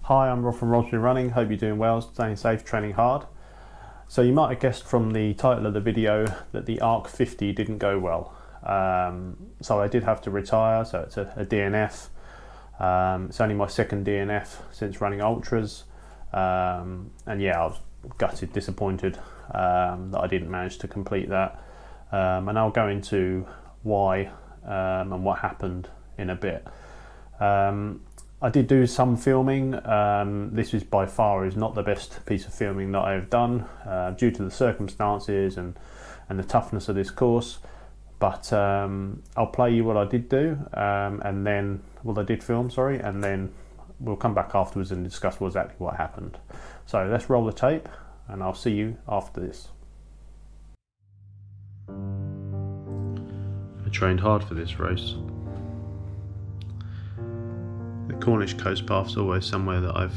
Hi, I'm Rob from Roger Running. Hope you're doing well, staying safe, training hard. So you might have guessed from the title of the video that the Arc50 didn't go well. So I did have to retire, so it's a DNF. It's only my second DNF since running ultras. And yeah, I was gutted, disappointed that I didn't manage to complete that. And I'll go into why and what happened in a bit. I did do some filming. This is by far not the best piece of filming that I have done due to the circumstances and the toughness of this course. But I'll play you what I did do and then what I did film, sorry, and then we'll come back afterwards and discuss exactly what happened. So let's roll the tape and I'll see you after this. I trained hard for this race. The Cornish coast path's always somewhere that I've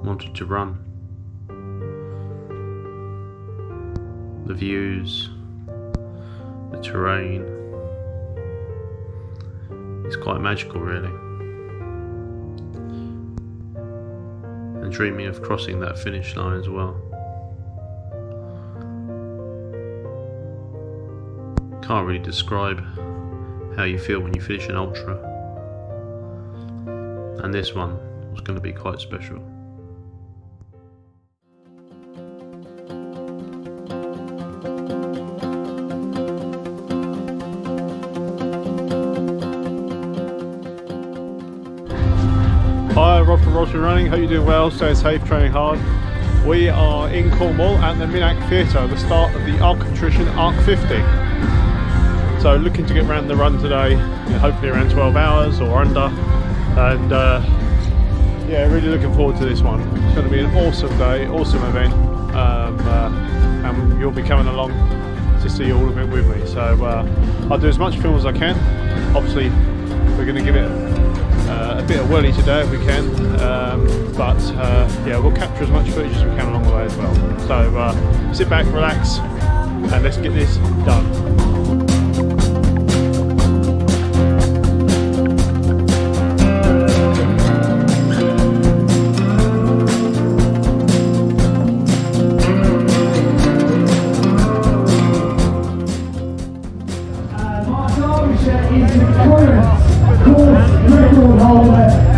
wanted to run. The views, the terrain, it's quite magical really. And dreaming of crossing that finish line as well. Can't really describe how you feel when you finish an ultra. And this one was going to be quite special. Hi, Rob from Roger Running. Hope you're doing well, staying safe, training hard. We are in Cornwall at the Mudcrew Theatre, the start of the Arc of Attrition Arc50. So looking to get around the run today, hopefully around 12 hours or under. And yeah, really looking forward to this one. It's going to be an awesome day, awesome event, and you'll be coming along to see all of it with me. So I'll do as much film as I can. Obviously we're going to give it a bit of whirly today if we can, but yeah, we'll capture as much footage as we can along the way as well. So sit back, relax, and let's get this done.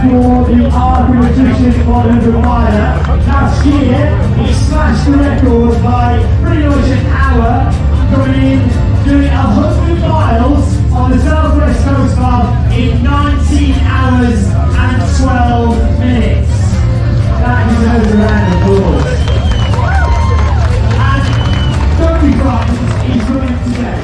For the Arc of Attrition 100 miler. Last year, he smashed the record by pretty much an hour, coming in, doing 100 miles on the Southwest Coast Path in 19 hours and 12 minutes. That deserves a round of applause. And don't be frightened, he's running today.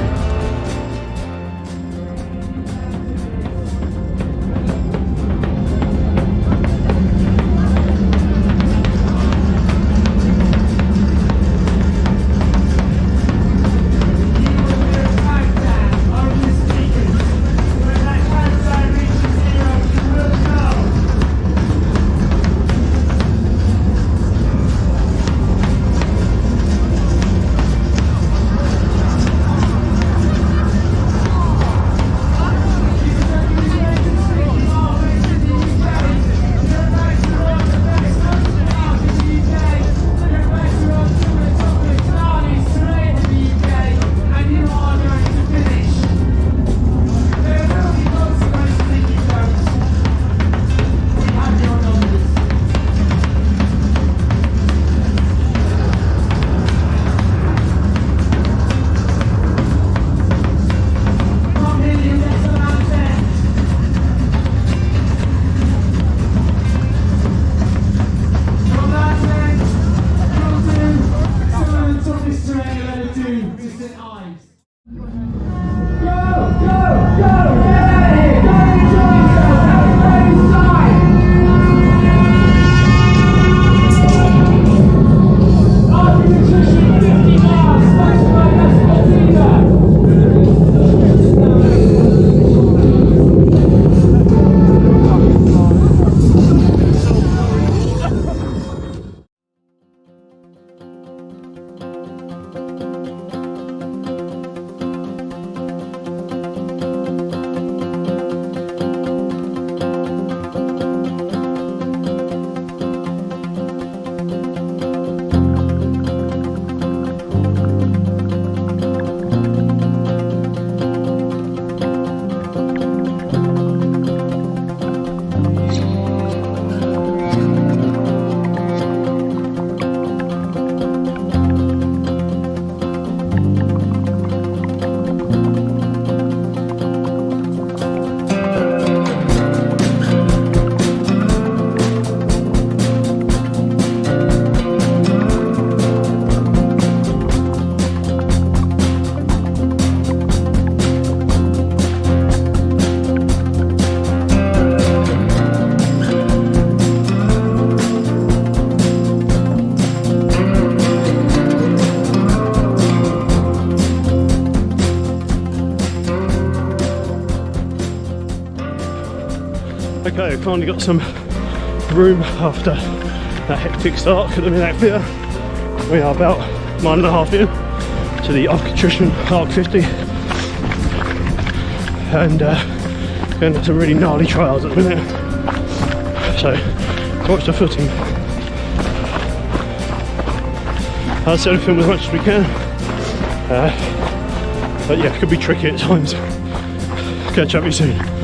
Okay, I've finally got some room after that hectic start. Could have been happier. We are about 1.5 in to the Arc of Attrition Arc50, and going to some really gnarly trials at the minute. So watch the footing. I'll try to film as much as we can, but yeah, it could be tricky at times. Catch up with you soon.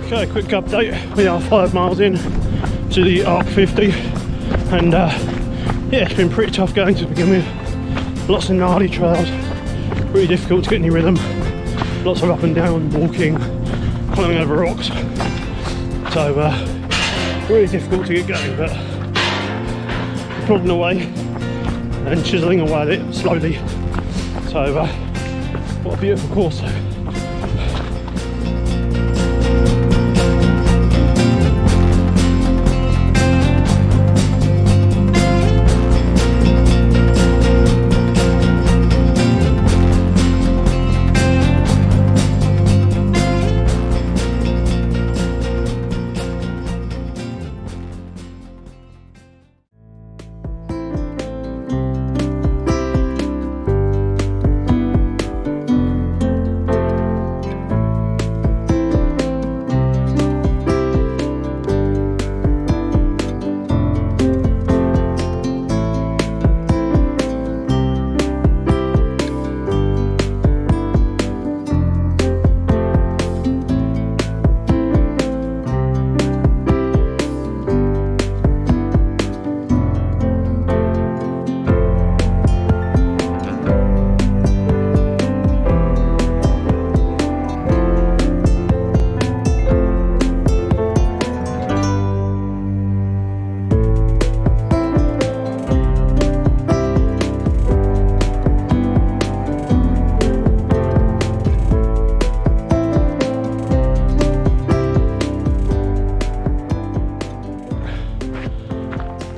Okay, quick update. We are 5 miles in to the Arc50, and yeah, it's been pretty tough going to begin with. Lots of gnarly trails, really difficult to get any rhythm. Lots of up and down, walking, climbing over rocks. So really difficult to get going, but plodding away and chiseling away at it slowly. So what a beautiful course though.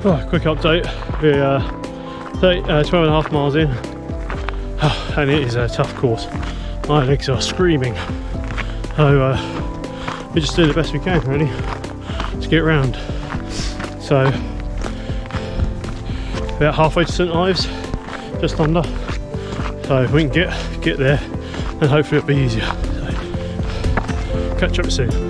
Oh, quick update, we're 12.5 miles in, and it is a tough course. My legs are screaming, so we just do the best we can really to get around. So about halfway to St Ives, just under, so if we can get there, then hopefully it'll be easier. So, catch up soon.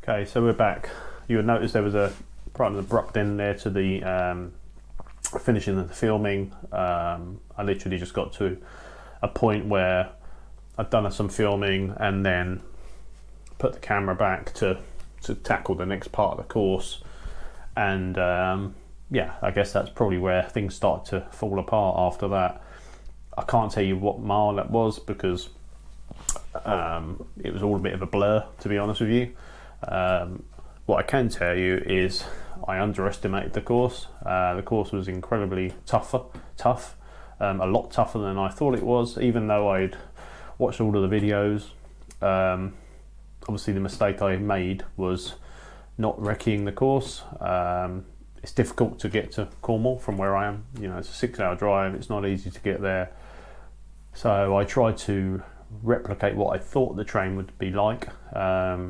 Okay, so we're back. You would notice there was quite an abrupt end there to the finishing of the filming. I literally just got to a point where I'd done some filming and then put the camera back to tackle the next part of the course, and yeah, I guess that's probably where things started to fall apart after that. I can't tell you what mile that was because it was all a bit of a blur, to be honest with you. What I can tell you is I underestimated the course. The course was incredibly tough, a lot tougher than I thought it was, even though I'd watched all of the videos. Obviously the mistake I made was not recceing the course. It's difficult to get to Cornwall from where I am. You know, it's a 6-hour drive, it's not easy to get there. So I tried to replicate what I thought the train would be like by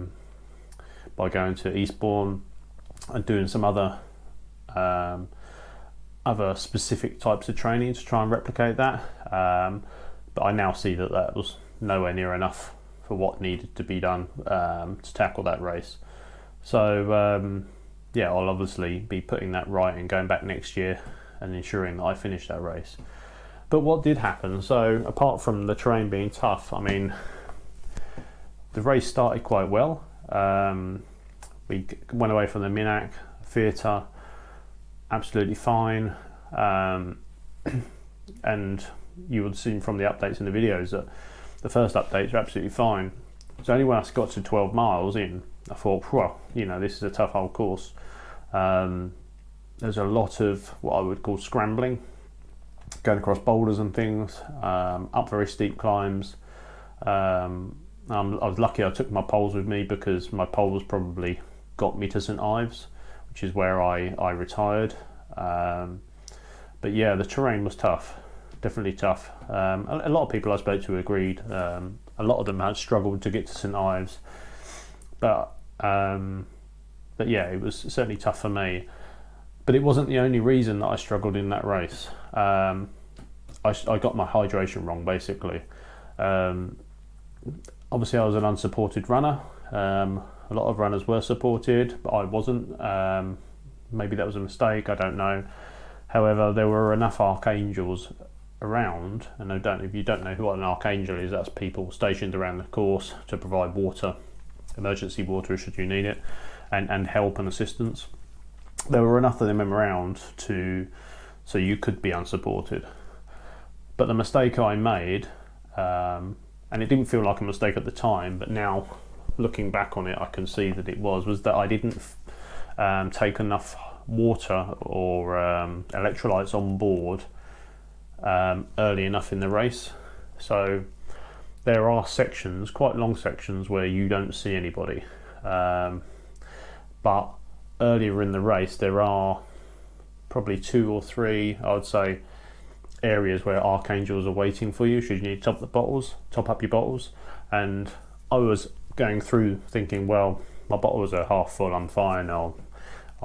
going to Eastbourne and doing some other specific types of training to try and replicate that. But I now see that that was nowhere near enough for what needed to be done to tackle that race. So yeah, I'll obviously be putting that right and going back next year and ensuring that I finish that race. But what did happen, so apart from the terrain being tough, I mean, the race started quite well. We went away from the Minack theatre absolutely fine, and you would have seen from the updates in the videos that the first updates are absolutely fine. So only when I got to 12 miles in, I thought, well, you know, this is a tough old course. There's a lot of what I would call scrambling, going across boulders and things, up very steep climbs. I was lucky I took my poles with me because my poles probably got me to St Ives, which is where I retired. But yeah, the terrain was tough, definitely tough. A lot of people I spoke to agreed. A lot of them had struggled to get to St Ives, but yeah, it was certainly tough for me. But it wasn't the only reason that I struggled in that race. I got my hydration wrong, basically. Obviously I was an unsupported runner. A lot of runners were supported, but I wasn't. Maybe that was a mistake, I don't know. However, there were enough archangels around, and if you don't know what an archangel is, that's people stationed around the course to provide water, emergency water should you need it, and help and assistance. There were enough of them around so you could be unsupported. But the mistake I made, and it didn't feel like a mistake at the time, but now looking back on it I can see that it was that I didn't take enough water or electrolytes on board early enough in the race. So there are sections, quite long sections, where you don't see anybody, but earlier in the race there are probably 2 or 3, I would say, areas where archangels are waiting for you should you need to top up your bottles. And I was going through thinking, well, my bottles are half full, I'm fine, I'll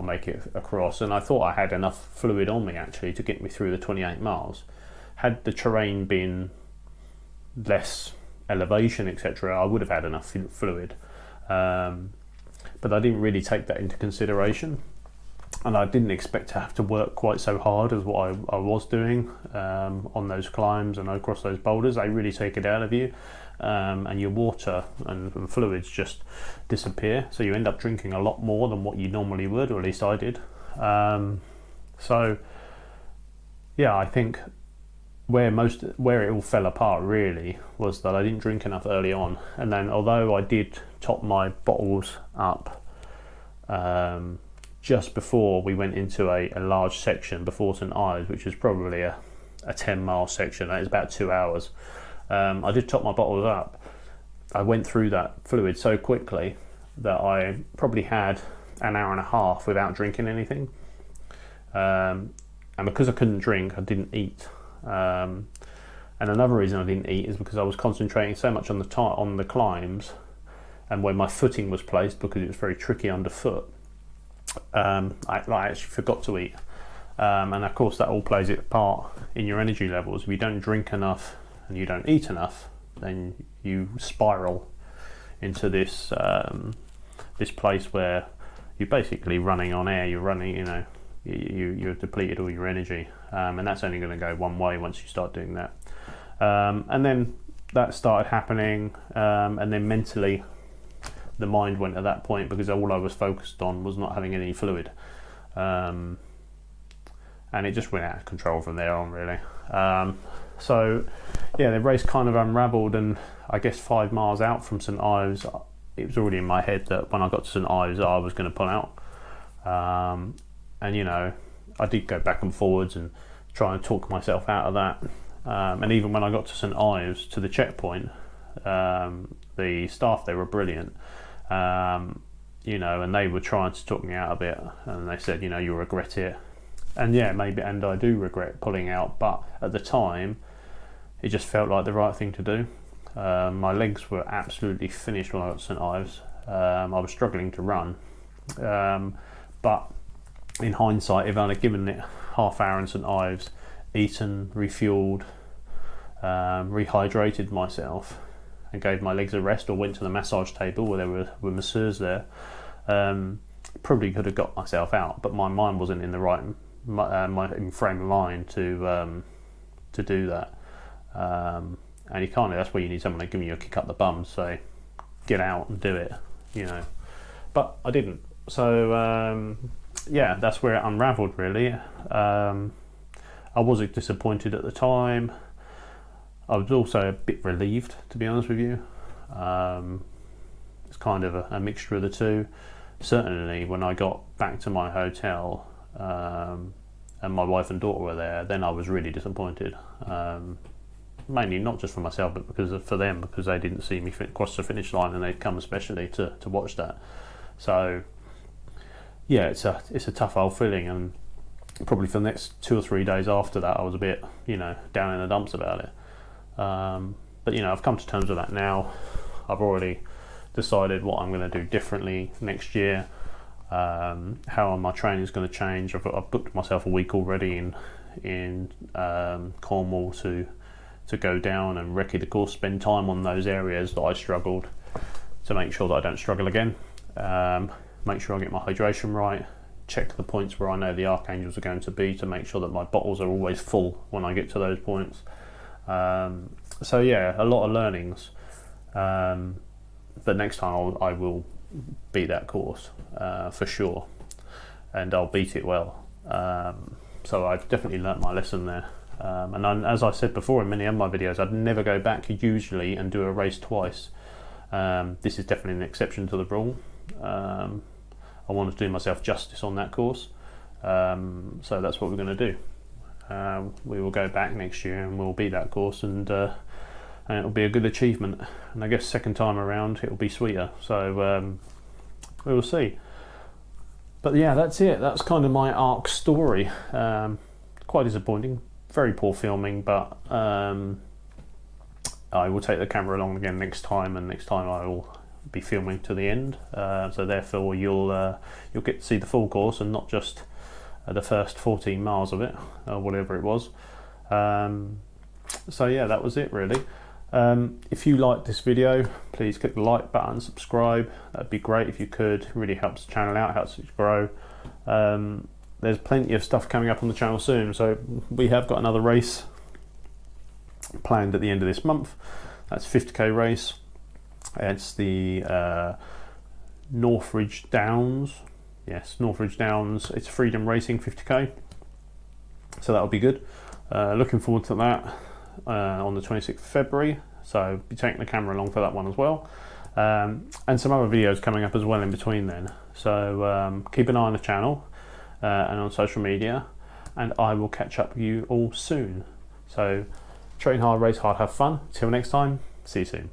make it across. And I thought I had enough fluid on me actually to get me through the 28 miles. Had the terrain been less elevation, etc., I would have had enough fluid, but I didn't really take that into consideration, and I didn't expect to have to work quite so hard as what I was doing on those climbs and across those boulders. They really take it out of you, and your water and fluids just disappear, so you end up drinking a lot more than what you normally would, or at least I did. So yeah, I think where it all fell apart really was that I didn't drink enough early on, and then although I did top my bottles up just before we went into a large section before St Ives, which is probably a 10-mile section, that is about 2 hours, I did top my bottles up. I went through that fluid so quickly that I probably had an hour and a half without drinking anything, and because I couldn't drink, I didn't eat. And another reason I didn't eat is because I was concentrating so much on the climbs and where my footing was placed, because it was very tricky underfoot. I actually forgot to eat, and of course that all plays its part in your energy levels. If you don't drink enough and you don't eat enough, then you spiral into this place where you're basically running on air. You're running, you've depleted all your energy, and that's only going to go one way once you start doing that. And then that started happening, and then mentally the mind went at that point, because all I was focused on was not having any fluid, and it just went out of control from there on, really. So yeah, the race kind of unravelled, and I guess 5 miles out from St Ives, it was already in my head that when I got to St Ives I was going to pull out, and you know, I did go back and forwards and try and talk myself out of that, and even when I got to St Ives, to the checkpoint, the staff, they were brilliant, you know, and they were trying to talk me out of it, and they said, you know, you'll regret it. And yeah, maybe, and I do regret pulling out, but at the time it just felt like the right thing to do. My legs were absolutely finished when I got to St Ives. I was struggling to run, but in hindsight, if I'd have given it half hour in St Ives, eaten, refueled, rehydrated myself, and gave my legs a rest, or went to the massage table where there were masseurs there, probably could have got myself out. But my mind wasn't in the right my frame of mind to do that, and you can't. That's where you need someone to give you a kick up the bum, say get out and do it, you know. But I didn't. So yeah, that's where it unravelled, really. I was disappointed at the time. I was also a bit relieved, to be honest with you. It's kind of a mixture of the two. Certainly when I got back to my hotel, and my wife and daughter were there, then I was really disappointed. Mainly not just for myself, but for them, because they didn't see me cross the finish line, and they'd come especially to watch that. So yeah, it's a tough old feeling, and probably for the next 2 or 3 days after that I was a bit, you know, down in the dumps about it. But you know, I've come to terms with that now. I've already decided what I'm going to do differently next year. How my training is going to change. I've booked myself a week already in Cornwall to go down and recce the course, spend time on those areas that I struggled, to make sure that I don't struggle again. Make sure I get my hydration right, check the points where I know the Archangels are going to be, to make sure that my bottles are always full when I get to those points. So yeah, a lot of learnings, but next time I will beat that course, for sure, and I'll beat it well. So I've definitely learnt my lesson there, and as I said before in many of my videos, I'd never go back usually and do a race twice. This is definitely an exception to the rule. I want to do myself justice on that course, so that's what we're going to do. We will go back next year and we'll beat that course, and it'll be a good achievement, and I guess second time around it'll be sweeter, so we will see. But yeah, that's it. That's kind of my Arc story. Quite disappointing, very poor filming, but I will take the camera along again next time, and next time I will be filming to the end, so therefore you'll get to see the full course and not just the first 14 miles of it, or whatever it was. So yeah, that was it really. If you liked this video, please click the like button, subscribe. That'd be great if you could. It really helps the channel out, helps it grow. There's plenty of stuff coming up on the channel soon, so we have got another race planned at the end of this month. That's 50k race. It's the Northridge Downs. Yes, Northridge Downs. It's Freedom Racing 50k. So that'll be good. Looking forward to that on the 26th of February. So be taking the camera along for that one as well. And some other videos coming up as well in between then. So keep an eye on the channel and on social media, and I will catch up with you all soon. So train hard, race hard, have fun. Till next time, see you soon.